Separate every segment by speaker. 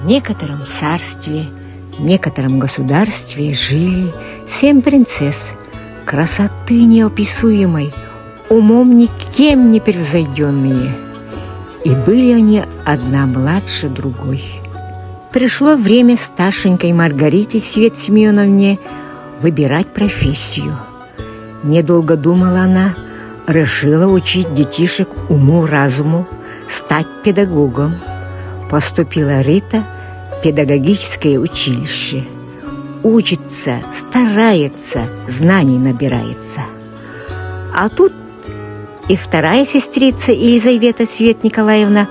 Speaker 1: В некотором царстве, в некотором государстве жили 7 принцесс, красоты неописуемой, умом никем не превзойденные. И были они одна младше другой. Пришло время старшенькой Маргарите Свет Семеновне выбирать профессию. Недолго думала она, решила учить детишек уму-разуму, стать педагогом. Поступила Рита в педагогическое училище. Учится, старается, знаний набирается. А тут и вторая сестрица Елизавета Свет Николаевна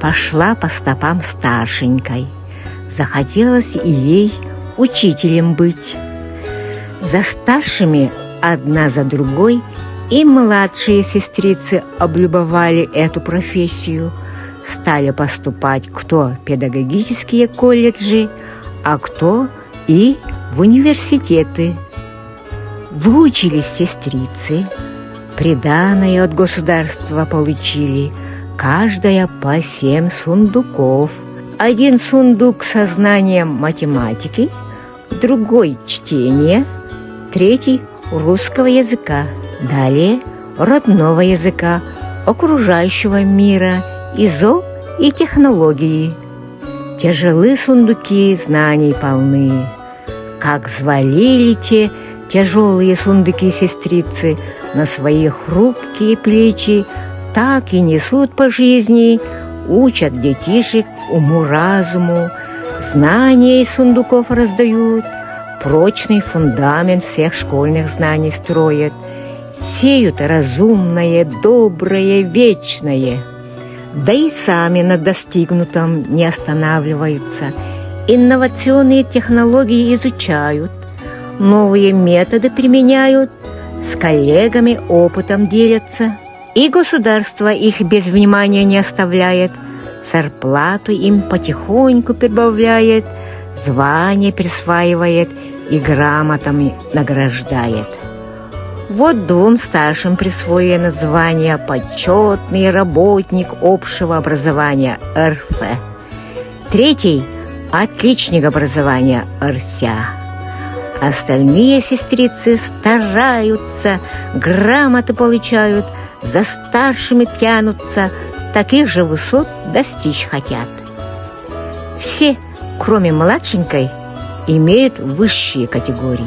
Speaker 1: пошла по стопам старшенькой. Захотелось и ей учителем быть. За старшими одна за другой и младшие сестрицы облюбовали эту профессию. Стали поступать кто в педагогические колледжи, а кто и в университеты. Выучились сестрицы, приданое от государства получили, каждая по 7 сундуков. Один сундук со знанием математики, другой – чтения, третий – русского языка, далее – родного языка, окружающего мира, ИЗО и технологии. Тяжелы сундуки, знаний полны. Как взвалили те тяжелые сундуки сестрицы на свои хрупкие плечи, так и несут по жизни, учат детишек уму-разуму, знания из сундуков раздают, прочный фундамент всех школьных знаний строят, сеют разумное, доброе, вечное. Да и сами на достигнутом не останавливаются, инновационные технологии изучают, новые методы применяют, с коллегами опытом делятся. И государство их без внимания не оставляет, зарплату им потихоньку прибавляет, звания присваивает и грамотами награждает. Вот 2 старшим присвоено звание «Почетный работник общего образования РФ», 3 – «Отличник образования РСЯ». Остальные сестрицы стараются, грамоты получают, за старшими тянутся, таких же высот достичь хотят. Все, кроме младшенькой, имеют высшие категории.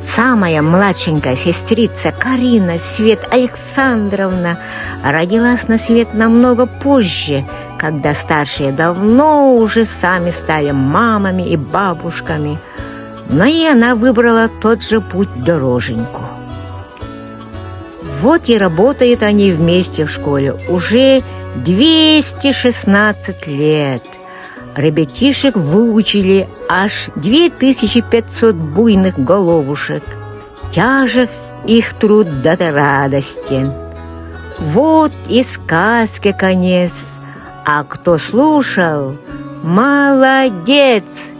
Speaker 1: Самая младшенькая сестрица Карина Свет Александровна родилась на свет намного позже, когда старшие давно уже сами стали мамами и бабушками, но и она выбрала тот же путь дороженьку. Вот и работают они вместе в школе уже 216 лет. Ребятишек выучили аж 2500 буйных головушек. Тяжек их труд да радостен. Вот и сказки конец. А кто слушал, молодец!